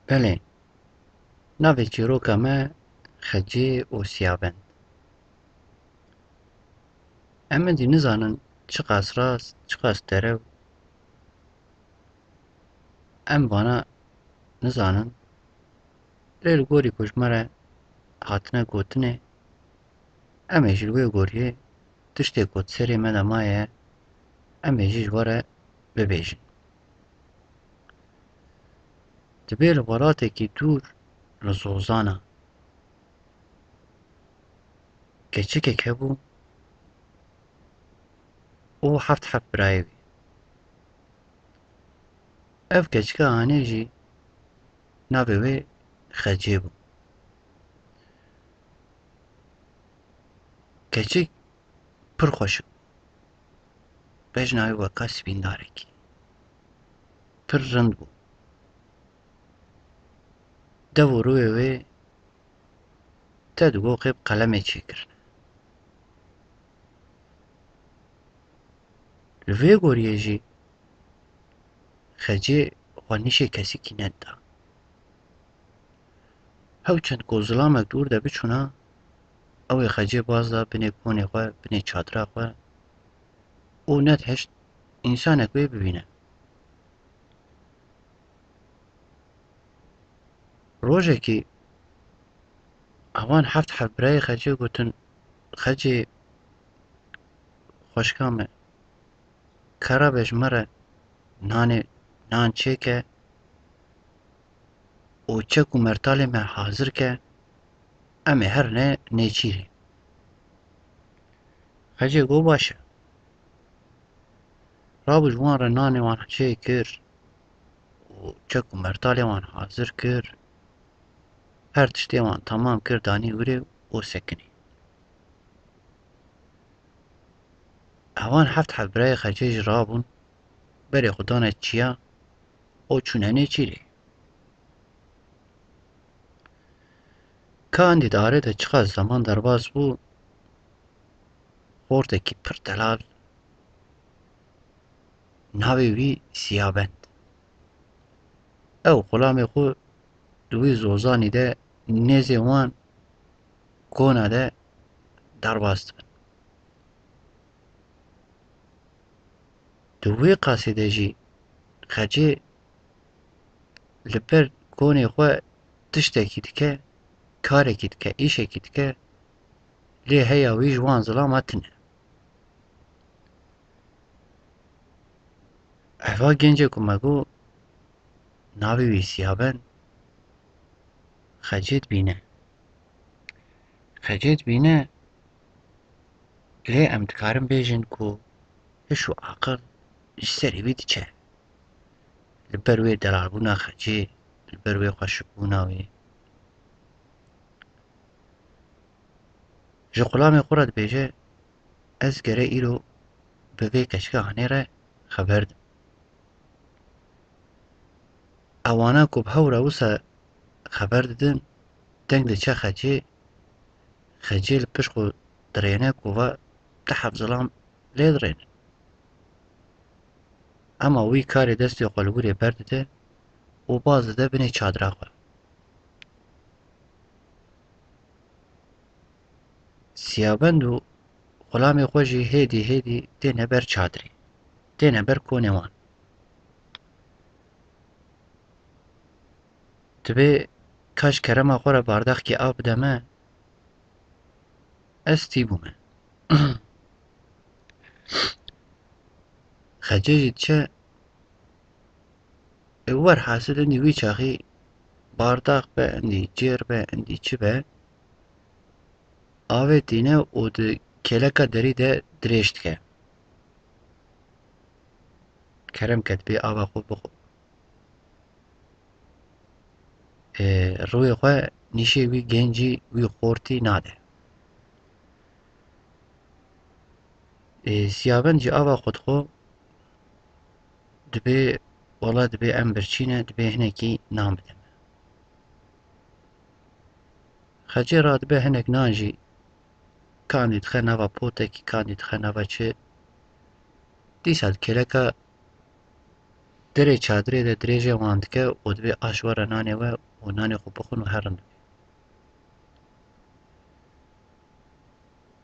بله، ناوی چیرۆکە me xecê û siyabend. Em êdî nizanin çi qas rast, çi qas derew, em vana nizanin, lê li gorî ku ji me re hatine gotinê, em ê ji wê goriyê tiştê ku di serê me de maye, em ê jî ji we re bibêjin. Divê li welatekî dûr li Zozana keçikek hebû û heft birayê wê. Ev keçika anê jî navê wê Xecê bû. Keçik pir xweşik bû. Bejna wê weka spîndarekî. Pir rind bû. Dev û rûyê wê te digoxê bi qelemê çêkirine. Li vê goriyê jî Xecê xwe nîşê kesikî nedida. Hewçend ku zilamek dûr de biçûna, ew ê Xecê baz da binê konê xwe, binê çadira xwe û nedihişt însanek wê bibîne. Rojekî ewan heft birayê Xecê gotin Xecê xweşika me kerabe ji me re nan çêke û çek û mertalê me hazir ke, em ê herine nêçîrê. Xecê got baş e. Rabû ji wan re nanê wan çê kir û çek û mertalê wan hazir kir, her tiştê wan temam kir danî wirê û sekinî. Ewan heft birayê Xecê jî rabûn berê xwe dane çiya û çûne nêçîrê. Ka endî darê de çi qas zeman derbas bû, xortekî pir delal navê wî Siyabend. Ew xulamê xwe di wî zozanî de nêzê wan kona de derbas dibin. Di wê qasê de jî Xecê li ber konê xwe tiştekî dike, karekî dike, îşekî dike, lê heya wî ji wan zilama tune. Heva gencê ku me got navê wî Siyabend, Xecê dibîne. Xecê dibîne lê em dikarin bêjin ku hiş û aqil ji serê wî diçe. Li ber wê delalbûna Xecê, li ber wê xweşikbûna wê. Ji xulamê xwe re dibêje ez gere îro bi vê keçika anê re xeber dim. Ewana ku bi hewra wisa xeber didin, deng diçe Xecê, Xecê li pişt xwe dirêne ku va dihef zilam lê dirênin. Ema wî karê destê xwe li wirê berdide û baz dide binê çadira xwe. Siyabend û xulamê xwe jî hêdî têne ber çadirê, têne ber konê wan. Divê ka ji kerema xwe re bardexekî av bide me, ez tî bûme. Xecê jî diçe werhesil endî wî çaxî bardax be, endî cêr be, endî çi be, avê tîne û di kêleka derî de dirêj dike. Kerem ke dibê ava xwe bixwe. Rûyê xwe nîşê wî gencî wî xortî nade. Siyabend jî ava xwe dixwe, dibê wala dibê em birçîne, dibê hinekî nan bide me. Xecê radibe hinek nan jî kanî dixe nava potekî, kanî dixe nava çi, dîsa di kêleka درê çadırê de dirêjê wan dike û divê aş were nanê we û nanê xwe bixwin û herin.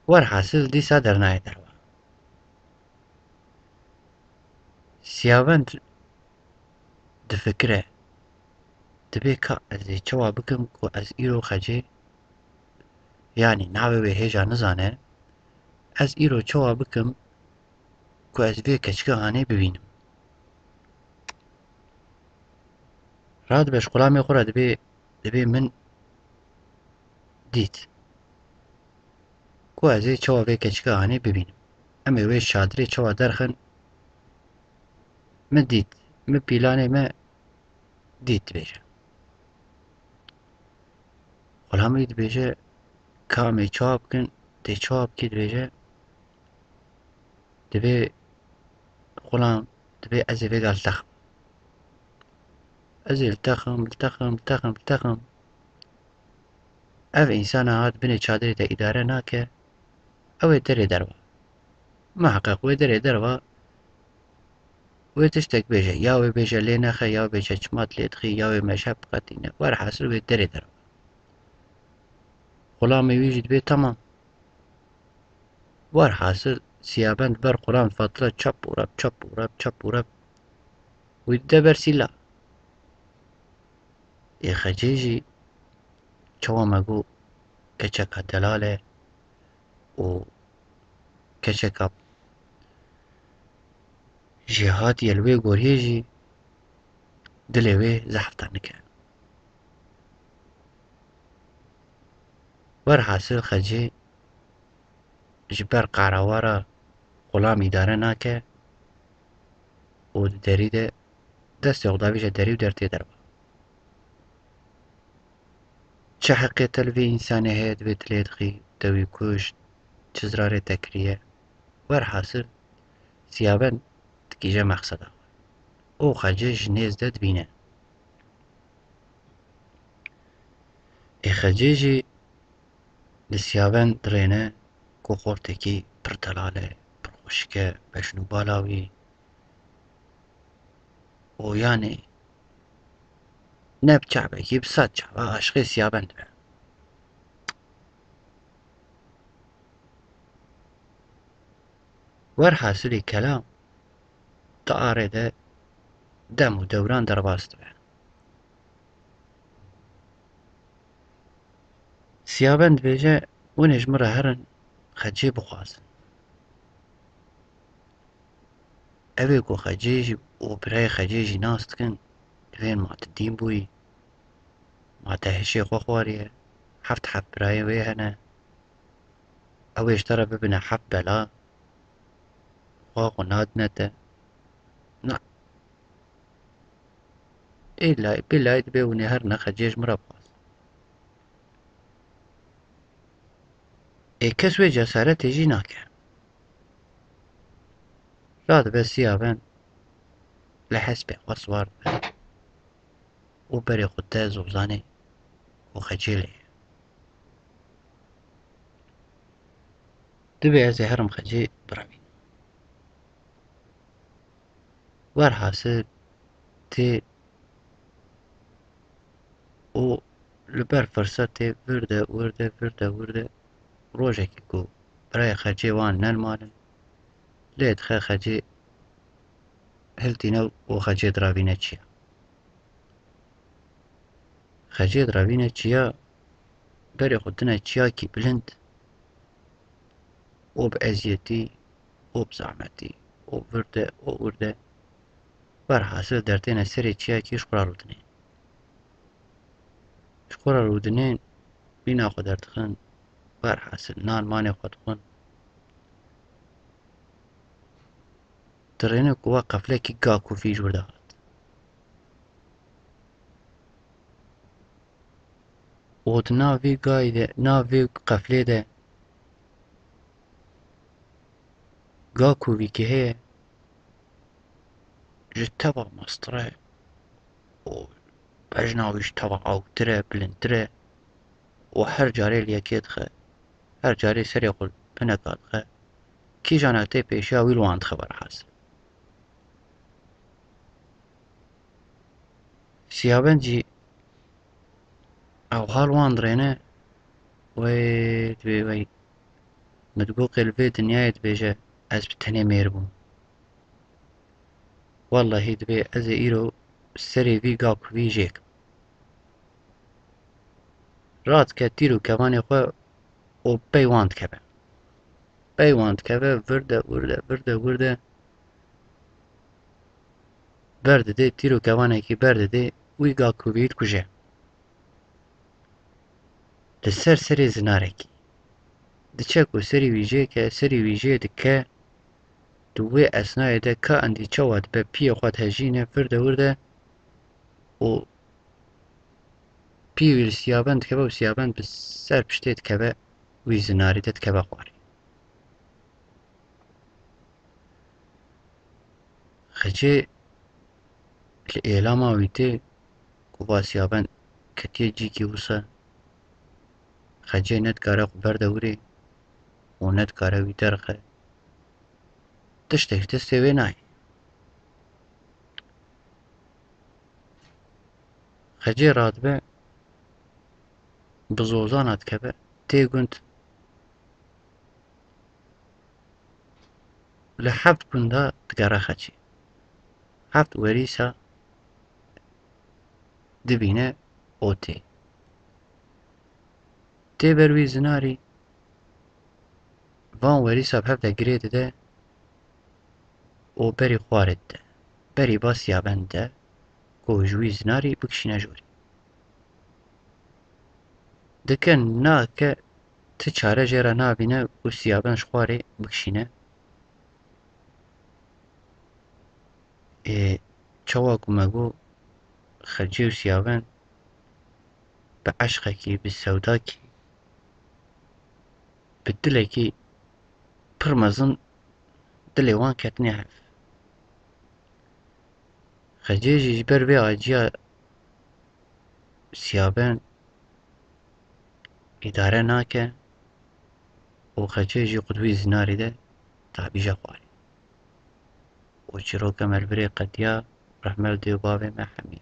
Werhesil dîsa dernayê derve. Siyavend difikire dibê ka ez ê çawa bikim ku ez îro xecê yanî navê wê hêja nizane ez îro çawa bikim ku ez vê keçikehanê bibînim. Radibe ji xulamê xwe re dibê min dît ku ez ê çawa vê keçikehanê bibînim. Em ê wê çadırê çawa derxin min dît. Min pîlanê me dît dibêje. Xulamê dibêje ka em ê çawa bikin tê çawa bikî dibêje divê xulam divê ez ê vêga li texim. Ez ê li texim. Ev însana hat binê çadırê te îdare nake ew ê derê derve. Miheqeq wê derê derve wê tiştek bêje ya wê bêje lê nexe ya wê bêje çima tu lê dixî ya wê meşheb biqetîne werhesil wê derê derve. Xulamê wî jî dibê temam. Werhesil siyabend ber xulam fatire çap û rep wî dide ber sîla. Ê xecê jî çawa me got keçeka delal e û keçeka jî hatiye li wê goriyê jî dilê wê zehftar nike. Werhesil xecê ji ber qerawara xulam îdare nake û di derî de destê xwe davêje derî û dertê derve. Çi heqê te li vê însanê heye divê tu lê dixî te wî kuşt çi zirarê te kiriye werhesil siyabend dikîje meqseda xwe û xecê ji nêz de dibîne. Ê xecê jî li siyabend dirêne ku xortekî pir delal e pir xweşik e beşnûbala wî û yanî ne bi çavekî bi sed çav aşiqê siyabend dibe. Werhesilê kelam di arê de dem û dewran derbas dibe. Siyabend dibêje hûn ê ji min re herin xecê bixwazin. Ev ê ku xecê jî û birayê xecê jî nas dikin divên ma tu dîn bûyî ma te hişê xwe xwariye heft birayên wê hene ew ê ji te re bibine heft bela xwe xwe nadine te na bêlayê dibe hûn ê herine xecê ji min re bixwazin. Ê kes wê cesaretê jî nake. Radibe siyabend li hespê xwe siwar dibe û berê xwe te zozanê û xecê lê ye. Dibe ez ê herim xecê birevînim. Werhesil tê û li ber firsetê virde rojekê ku birayê xecê wan nelmalin lê dixe xecê hiltîne û xecê diravîne çiya. Xecê diravîne çiya berê xwe tune çiyakî bilind û bi eziyetî û bi zehmetî û virde werhesil dertêne serê çiyakî ji xwe re rûdinê. Ji xwe re rûdinên mîna xwe derdixin werhesil nan manê xwe dixwin dirêne ku we qeflekî gakûfî ji wir de hat û di nav vê gayê de nav vê qeflê de gakûvîkî heye ji teva mestir e û bejna wî ji teva awtir e bilindtir e û her carê li yekê dixe her carê serê xwe pineka dixe kîjanek tê pêşiya wî li wan dixe werhesil. سیابەن جی ئەو هەڵ وان درێنێ وەی دوێ وەی متگۆ قلبێ دنیایت بێژە ئەس تەنێ مێر بووم وەڵڵەهی دبێ ئەزێ ئیرۆ سەرێ وی گاکووی ژێکم ڕاتکە تیر و کەوانێ خۆ ئۆ پەیوان دکەبە پەیوان دکەبە وردە وردە وردە وردە بەردەدێ تیر و کەوانێکی بەردەدێ وی گاکوویت کوژێ لەسەر سەرێ زنارێکی دچەک و سەری ویژەیەکە سەری ویژەیە دکە دوێ ئەسنایەدە کە ئەندی چاوات بە پیە خوات هەژینە وردە وردە و پیویل سیابەن دکەبە و سیابەن سەر پشتێت کەبە وی زناری دەت کەبە خوارێ خەجێ لە ئێلاما ویتێ کوبا سیابەن کەتیە جیکی وسە خەجێ نەتکارە خو بەردەورێ و نەتکارە وی دەرخە تشتێک دەستێ وێ نایە خەجێ ڕادبە بزۆزانە دکەبە تێگوند لە حەفت گوندا دگەڕە خەچێ حەفت وەریسە دبینە ئۆتێ تێبەروی زناری وان وەریسە هەفتە گرێ دەدە ئۆ بەری خوارت دە بەری با سیابەن دە کۆژووی زناری بکشینە ژووری دکە ناکە ت چارە ژێرە نابینە و سیابەنش خوارێ بکشینە چاوا کومەگۆ خەرجێ و سیابەن بە عەشقێکی بە سەوداکی بە دلێکی پڕ مەزن دلێ وان کەتنێ هەف خەجێژیش بەر vê acîya siyabên îdare nake û xecê jî qutbî zinarî de tabîja xwarê û çîroka me li birê qetiya rehmet dê û bavê me hemî